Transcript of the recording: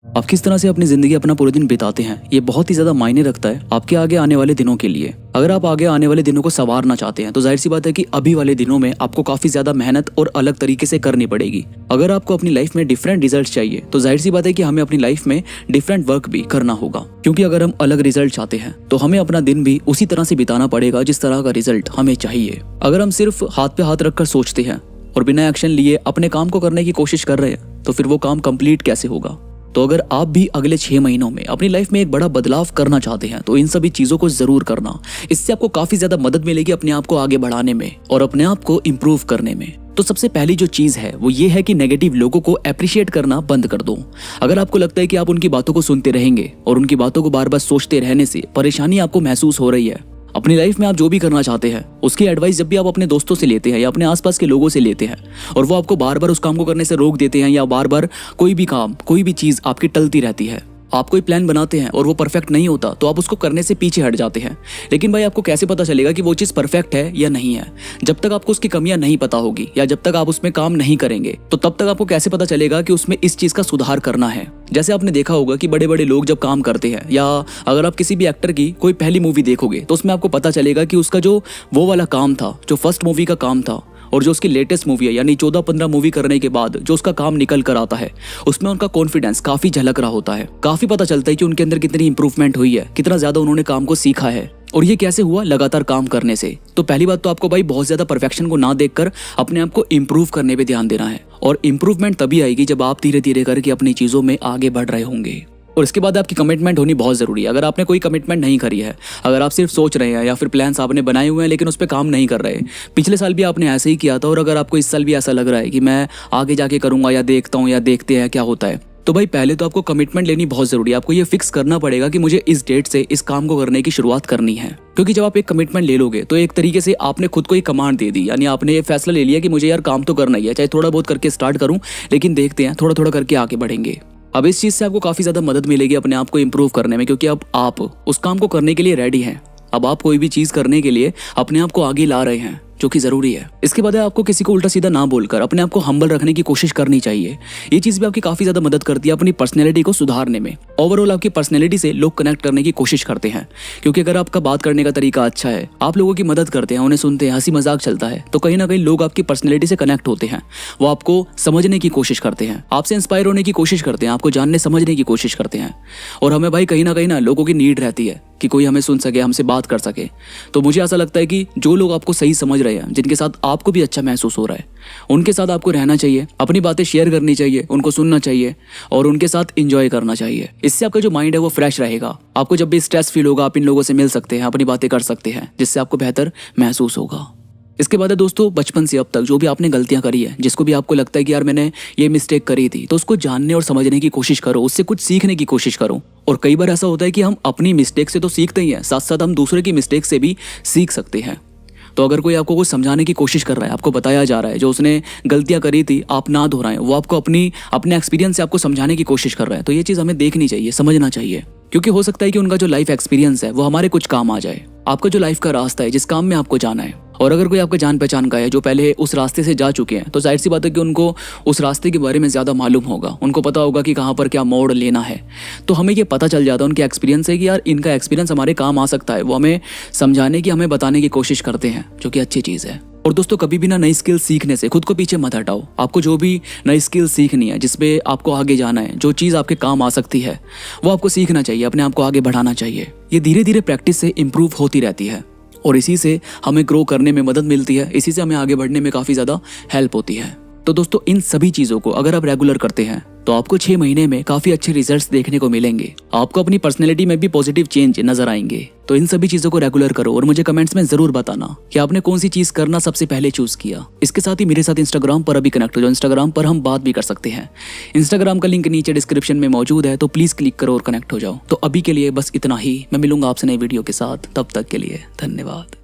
आप किस तरह से अपनी जिंदगी अपना पूरे दिन बिताते हैं, ये बहुत ही ज्यादा मायने रखता है आपके आगे आने वाले दिनों के लिए। अगर आप आगे आने वाले दिनों को संवारना चाहते हैं तो जाहिर सी बात है कि अभी वाले दिनों में आपको काफी ज्यादा मेहनत और अलग तरीके से करनी पड़ेगी। अगर आपको अपनी लाइफ में डिफरेंट रिजल्ट चाहिए तो जाहिर सी बात है कि हमें अपनी लाइफ में डिफरेंट वर्क भी करना होगा, क्योंकि अगर हम अलग रिजल्ट चाहते हैं तो हमें अपना दिन भी उसी तरह से बिताना पड़ेगा जिस तरह का रिजल्ट हमें चाहिए। अगर हम सिर्फ हाथ पे हाथ रखकर सोचते हैं और बिना एक्शन लिए अपने काम को करने की कोशिश कर रहे हैं तो फिर वो काम कंप्लीट कैसे होगा। तो अगर आप भी अगले 6 महीनों में अपनी लाइफ में एक बड़ा बदलाव करना चाहते हैं तो इन सभी चीजों को जरूर करना। इससे आपको काफी ज्यादा मदद मिलेगी अपने आप को आगे बढ़ाने में और अपने आप को इम्प्रूव करने में। तो सबसे पहली जो चीज है वो ये है कि नेगेटिव लोगों को अप्रिशिएट करना बंद कर दो। अगर आपको लगता है कि आप उनकी बातों को सुनते रहेंगे और उनकी बातों को बार बार सोचते रहने से परेशानी आपको महसूस हो रही है, अपनी लाइफ में आप जो भी करना चाहते हैं उसकी एडवाइस जब भी आप अपने दोस्तों से लेते हैं या अपने आसपास के लोगों से लेते हैं और वो आपको बार बार उस काम को करने से रोक देते हैं या बार बार कोई भी चीज आपकी टलती रहती है, आप कोई प्लान बनाते हैं और वो परफेक्ट नहीं होता तो आप उसको करने से पीछे हट जाते हैं। लेकिन भाई आपको कैसे पता चलेगा कि वो चीज़ परफेक्ट है या नहीं है? जब तक आपको उसकी कमियां नहीं पता होगी या जब तक आप उसमें काम नहीं करेंगे तो तब तक आपको कैसे पता चलेगा कि उसमें इस चीज़ का सुधार करना है। जैसे आपने देखा होगा कि बड़े बड़े लोग जब काम करते हैं या अगर आप किसी भी एक्टर की कोई पहली मूवी देखोगे तो उसमें आपको पता चलेगा कि उसका जो वो वाला काम था, जो फर्स्ट मूवी का काम था और जो उसकी लेटेस्ट मूवी है यानी 14-15 मूवी करने के बाद जो उसका काम निकल कर आता है उसमें उनका कॉन्फिडेंस काफी झलक रहा होता है। काफी पता चलता है कि उनके अंदर कितनी इंप्रूवमेंट हुई है, कितना ज्यादा उन्होंने काम को सीखा है। और ये कैसे हुआ? लगातार काम करने से। तो पहली बात तो आपको भाई बहुत ज्यादा परफेक्शन को ना देखकर अपने आप को इम्प्रूव करने पे ध्यान देना है। और इम्प्रूवमेंट तभी आएगी जब आप धीरे धीरे करके अपनी चीजों में आगे बढ़ रहे होंगे। और इसके बाद आपकी कमिटमेंट होनी बहुत ज़रूरी है। अगर आपने कोई कमिटमेंट नहीं करी है, अगर आप सिर्फ सोच रहे हैं या फिर प्लान्स आपने बनाए हुए हैं लेकिन उस पर काम नहीं कर रहे, पिछले साल भी आपने ऐसे ही किया था और अगर आपको इस साल भी ऐसा लग रहा है कि मैं आगे जाके करूंगा या देखता हूँ या देखते हैं क्या होता है, तो भाई पहले तो आपको कमिटमेंट लेनी बहुत ज़रूरी है। आपको ये फिक्स करना पड़ेगा कि मुझे इस डेट से इस काम को करने की शुरुआत करनी है। क्योंकि जब आप एक कमिटमेंट ले लोगे तो एक तरीके से आपने खुद को एक कमांड दे दी, यानी आपने ये फैसला ले लिया कि मुझे यार काम तो करना ही है, चाहे थोड़ा बहुत करके स्टार्ट करूँ लेकिन देखते हैं, थोड़ा थोड़ा करके आगे बढ़ेंगे। अब इस चीज़ से आपको काफ़ी ज़्यादा मदद मिलेगी अपने आप को इम्प्रूव करने में, क्योंकि अब आप उस काम को करने के लिए रेडी हैं। अब आप कोई भी चीज़ करने के लिए अपने आप को आगे ला रहे हैं, जो कि ज़रूरी है। इसके बाद आपको किसी को उल्टा सीधा ना बोलकर अपने आप को हम्बल रखने की कोशिश करनी चाहिए। ये चीज़ भी आपकी काफ़ी ज़्यादा मदद करती है अपनी पर्सनैलिटी को सुधारने में। ओवरऑल आपकी पर्सनैलिटी से लोग कनेक्ट करने की कोशिश करते हैं, क्योंकि अगर आपका बात करने का तरीका अच्छा है, आप लोगों की मदद करते हैं, उन्हें सुनते हैं, हंसी मजाक चलता है, तो कहीं ना कहीं लोग आपकी पर्सनैलिटी से कनेक्ट होते हैं। वो आपको समझने की कोशिश करते हैं, आपसे इंस्पायर होने की कोशिश करते हैं, आपको जानने समझने की कोशिश करते हैं। और हमें भाई कहीं ना लोगों की नीड रहती है कि कोई हमें सुन सके, हमसे बात कर सके। तो मुझे ऐसा लगता है कि जो लोग आपको सही समझ रहे हैं, जिनके साथ आपको भी अच्छा महसूस हो रहा है, उनके साथ आपको रहना चाहिए, अपनी बातें शेयर करनी चाहिए, उनको सुनना चाहिए और उनके साथ एंजॉय करना चाहिए। इससे आपका जो माइंड है वो फ्रेश रहेगा। आपको जब भी स्ट्रेस फील होगा आप इन लोगों से मिल सकते हैं, अपनी बातें कर सकते हैं, जिससे आपको बेहतर महसूस होगा। इसके बाद है दोस्तों, बचपन से अब तक जो भी आपने गलतियां करी है, जिसको भी आपको लगता है कि यार मैंने ये मिस्टेक करी थी, तो उसको जानने और समझने की कोशिश करो, उससे कुछ सीखने की कोशिश करो। और कई बार ऐसा होता है कि हम अपनी मिस्टेक से तो सीखते ही हैं, साथ साथ हम दूसरे की मिस्टेक से भी सीख सकते हैं। तो अगर कोई आपको कुछ समझाने की कोशिश कर रहा है, आपको बताया जा रहा है जो उसने गलतियां करी थी आप ना दोहराएं, वो आपको अपने एक्सपीरियंस से आपको समझाने की कोशिश कर रहा है, तो ये चीज़ हमें देखनी चाहिए, समझना चाहिए। क्योंकि हो सकता है कि उनका जो लाइफ एक्सपीरियंस है वो हमारे कुछ काम आ जाए। आपका जो लाइफ का रास्ता है, जिस काम में आपको जाना है, और अगर कोई आपका जान पहचान का है जो पहले उस रास्ते से जा चुके हैं, तो जाहिर सी बात है कि उनको उस रास्ते के बारे में ज़्यादा मालूम होगा, उनको पता होगा कि कहाँ पर क्या मोड़ लेना है। तो हमें ये पता चल जाता है उनके एक्सपीरियंस से कि यार इनका एक्सपीरियंस हमारे काम आ सकता है। वो हमें समझाने की, हमें बताने की कोशिश करते हैं, जो कि अच्छी चीज़ है। और दोस्तों, कभी भी ना नई स्किल सीखने से खुद को पीछे मत हटाओ। आपको जो भी नई स्किल सीखनी है, जिसपे आपको आगे जाना है, जो चीज़ आपके काम आ सकती है, वो आपको सीखना चाहिए, अपने आप को आगे बढ़ाना चाहिए। ये धीरे धीरे प्रैक्टिस से इम्प्रूव होती रहती है और इसी से हमें ग्रो करने में मदद मिलती है, इसी से हमें आगे बढ़ने में काफ़ी ज़्यादा हेल्प होती है। तो दोस्तों, इन सभी चीज़ों को अगर आप रेगुलर करते हैं तो आपको 6 महीने में काफ़ी अच्छे रिजल्ट्स देखने को मिलेंगे। आपको अपनी पर्सनैलिटी में भी पॉजिटिव चेंज नजर आएंगे। तो इन सभी चीज़ों को रेगुलर करो और मुझे कमेंट्स में ज़रूर बताना कि आपने कौन सी चीज़ करना सबसे पहले चूज़ किया। इसके साथ ही मेरे साथ इंस्टाग्राम पर अभी कनेक्ट हो जाओ, इंस्टाग्राम पर हम बात भी कर सकते हैं। इंस्टाग्राम का लिंक नीचे डिस्क्रिप्शन में मौजूद है, तो प्लीज़ क्लिक करो और कनेक्ट हो जाओ। तो अभी के लिए बस इतना ही, मैं मिलूंगा आपसे नई वीडियो के साथ, तब तक के लिए धन्यवाद।